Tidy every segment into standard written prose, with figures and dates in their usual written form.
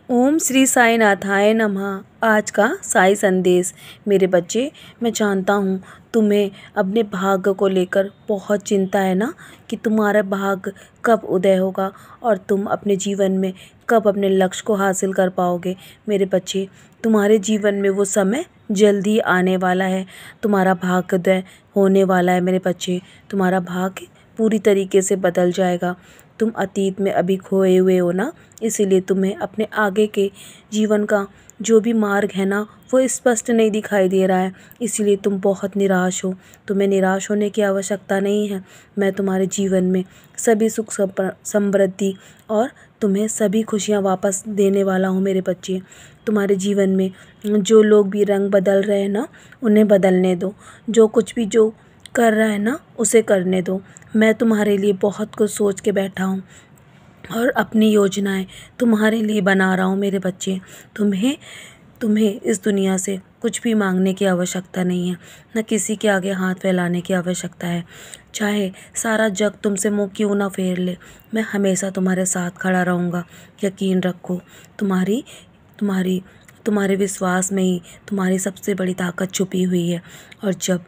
ओम श्री साई नाथाय नमः। आज का साई संदेश। मेरे बच्चे, मैं जानता हूँ तुम्हें अपने भाग्य को लेकर बहुत चिंता है ना, कि तुम्हारा भाग्य कब उदय होगा और तुम अपने जीवन में कब अपने लक्ष्य को हासिल कर पाओगे। मेरे बच्चे, तुम्हारे जीवन में वो समय जल्दी आने वाला है। तुम्हारा भाग्योदय होने वाला है मेरे बच्चे। तुम्हारा भाग्य पूरी तरीके से बदल जाएगा। तुम अतीत में अभी खोए हुए हो ना, इसीलिए तुम्हें अपने आगे के जीवन का जो भी मार्ग है ना, वो स्पष्ट नहीं दिखाई दे रहा है। इसीलिए तुम बहुत निराश हो। तुम्हें निराश होने की आवश्यकता नहीं है। मैं तुम्हारे जीवन में सभी सुख समृद्धि और तुम्हें सभी खुशियाँ वापस देने वाला हूँ मेरे बच्चे। तुम्हारे जीवन में जो लोग भी रंग बदल रहे हैं ना, उन्हें बदलने दो। जो कुछ भी जो कर रहा है ना, उसे करने दो। मैं तुम्हारे लिए बहुत कुछ सोच के बैठा हूँ और अपनी योजनाएं तुम्हारे लिए बना रहा हूँ मेरे बच्चे। तुम्हें तुम्हें इस दुनिया से कुछ भी मांगने की आवश्यकता नहीं है, न किसी के आगे हाथ फैलाने की आवश्यकता है। चाहे सारा जग तुमसे मुंह क्यों ना फेर ले, मैं हमेशा तुम्हारे साथ खड़ा रहूँगा। यकीन रखो, तुम्हारी तुम्हारी तुम्हारे विश्वास में ही तुम्हारी सबसे बड़ी ताकत छुपी हुई है। और जब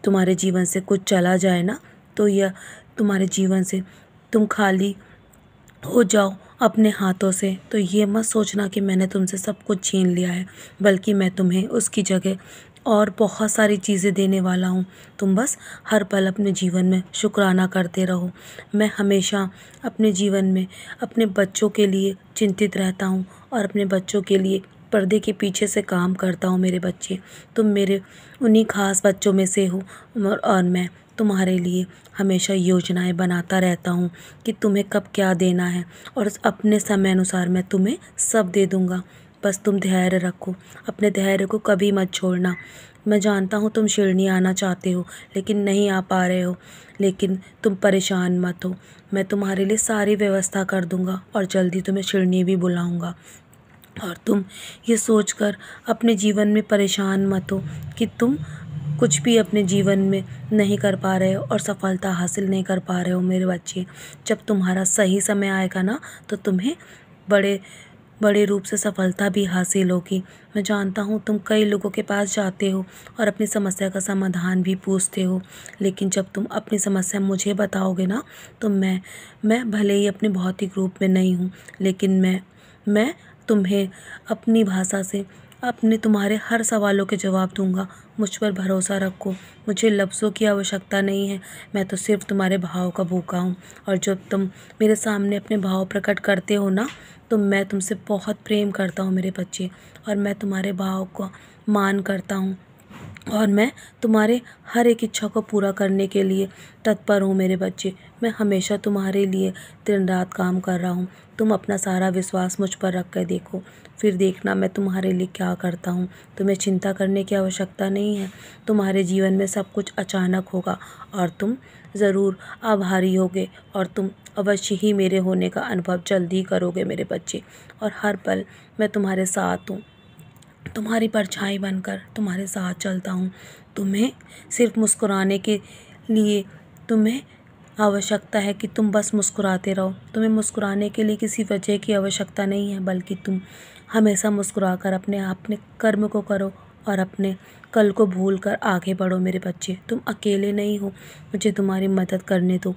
तुम्हारे जीवन से कुछ चला जाए ना, तो यह तुम्हारे जीवन से तुम खाली हो जाओ अपने हाथों से, तो ये मत सोचना कि मैंने तुमसे सब कुछ छीन लिया है, बल्कि मैं तुम्हें उसकी जगह और बहुत सारी चीज़ें देने वाला हूँ। तुम बस हर पल अपने जीवन में शुक्राना करते रहो। मैं हमेशा अपने जीवन में अपने बच्चों के लिए चिंतित रहता हूँ और अपने बच्चों के लिए पर्दे के पीछे से काम करता हूँ मेरे बच्चे। तुम मेरे उन्हीं खास बच्चों में से हो और मैं तुम्हारे लिए हमेशा योजनाएं बनाता रहता हूँ कि तुम्हें कब क्या देना है, और अपने समय अनुसार मैं तुम्हें सब दे दूँगा। बस तुम धैर्य रखो, अपने धैर्य को कभी मत छोड़ना। मैं जानता हूँ तुम शिरडी आना चाहते हो लेकिन नहीं आ पा रहे हो, लेकिन तुम परेशान मत हो। मैं तुम्हारे लिए सारी व्यवस्था कर दूँगा और जल्दी तुम्हें शिरडी भी बुलाऊँगा। और तुम ये सोचकर अपने जीवन में परेशान मत हो कि तुम कुछ भी अपने जीवन में नहीं कर पा रहे हो और सफलता हासिल नहीं कर पा रहे हो मेरे बच्चे। जब तुम्हारा सही समय आएगा ना, तो तुम्हें बड़े बड़े रूप से सफलता भी हासिल होगी। मैं जानता हूँ तुम कई लोगों के पास जाते हो और अपनी समस्या का समाधान भी पूछते हो, लेकिन जब तुम अपनी समस्या मुझे बताओगे ना, तो मैं भले ही अपने भौतिक रूप में नहीं हूँ, लेकिन मैं तुम्हें अपनी भाषा से तुम्हारे हर सवालों के जवाब दूंगा। मुझ पर भरोसा रखो, मुझे लफ्ज़ों की आवश्यकता नहीं है। मैं तो सिर्फ तुम्हारे भाव का भूखा हूँ, और जब तुम मेरे सामने अपने भाव प्रकट करते हो ना, तो मैं तुमसे बहुत प्रेम करता हूँ मेरे बच्चे, और मैं तुम्हारे भाव को मान करता हूँ, और मैं तुम्हारे हर एक इच्छा को पूरा करने के लिए तत्पर हूँ मेरे बच्चे। मैं हमेशा तुम्हारे लिए दिन रात काम कर रहा हूँ। तुम अपना सारा विश्वास मुझ पर रख कर देखो, फिर देखना मैं तुम्हारे लिए क्या करता हूँ। तुम्हें चिंता करने की आवश्यकता नहीं है। तुम्हारे जीवन में सब कुछ अचानक होगा और तुम ज़रूर आभारी होगे, और तुम अवश्य ही मेरे होने का अनुभव जल्दी करोगे मेरे बच्चे। और हर पल मैं तुम्हारे साथ हूँ, तुम्हारी परछाई बनकर तुम्हारे साथ चलता हूँ। तुम्हें सिर्फ मुस्कुराने के लिए तुम्हें आवश्यकता है कि तुम बस मुस्कुराते रहो। तुम्हें मुस्कुराने के लिए किसी वजह की आवश्यकता नहीं है, बल्कि तुम हमेशा मुस्कुराकर अपने कर्म को करो और अपने कल को भूल कर आगे बढ़ो मेरे बच्चे। तुम अकेले नहीं हो, मुझे तुम्हारी मदद करने दो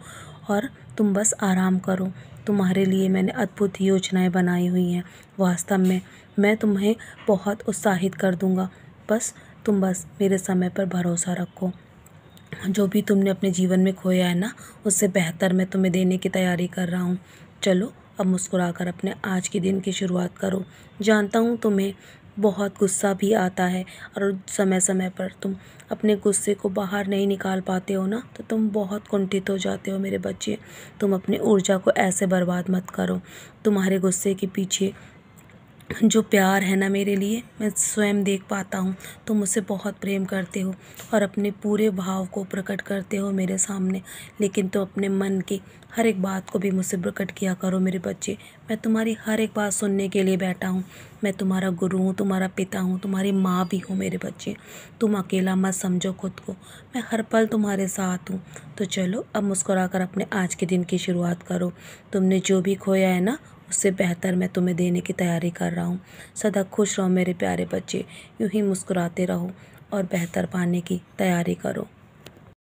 और तुम बस आराम करो। तुम्हारे लिए मैंने अद्भुत योजनाएं बनाई हुई हैं। वास्तव में मैं तुम्हें बहुत उत्साहित कर दूंगा। तुम बस मेरे समय पर भरोसा रखो। जो भी तुमने अपने जीवन में खोया है ना, उससे बेहतर मैं तुम्हें देने की तैयारी कर रहा हूँ। चलो अब मुस्कुराकर अपने आज के दिन की शुरुआत करो। जानता हूँ तुम्हें बहुत गुस्सा भी आता है, और समय समय पर तुम अपने गुस्से को बाहर नहीं निकाल पाते हो ना, तो तुम बहुत कुंठित हो जाते हो मेरे बच्चे। तुम अपनी ऊर्जा को ऐसे बर्बाद मत करो। तुम्हारे गुस्से के पीछे जो प्यार है ना मेरे लिए, मैं स्वयं देख पाता हूँ। तुम मुझसे बहुत प्रेम करते हो और अपने पूरे भाव को प्रकट करते हो मेरे सामने, लेकिन तुम अपने मन की हर एक बात को भी मुझसे प्रकट किया करो मेरे बच्चे। मैं तुम्हारी हर एक बात सुनने के लिए बैठा हूँ। मैं तुम्हारा गुरु हूँ, तुम्हारा पिता हूँ, तुम्हारी माँ भी हूँ मेरे बच्चे। तुम अकेला मत समझो खुद को, मैं हर पल तुम्हारे साथ हूँ। तो चलो अब मुस्कुरा कर अपने आज के दिन की शुरुआत करो। तुमने जो भी खोया है ना, उससे बेहतर मैं तुम्हें देने की तैयारी कर रहा हूँ। सदा खुश रहो मेरे प्यारे बच्चे, यूं ही मुस्कुराते रहो और बेहतर पाने की तैयारी करो।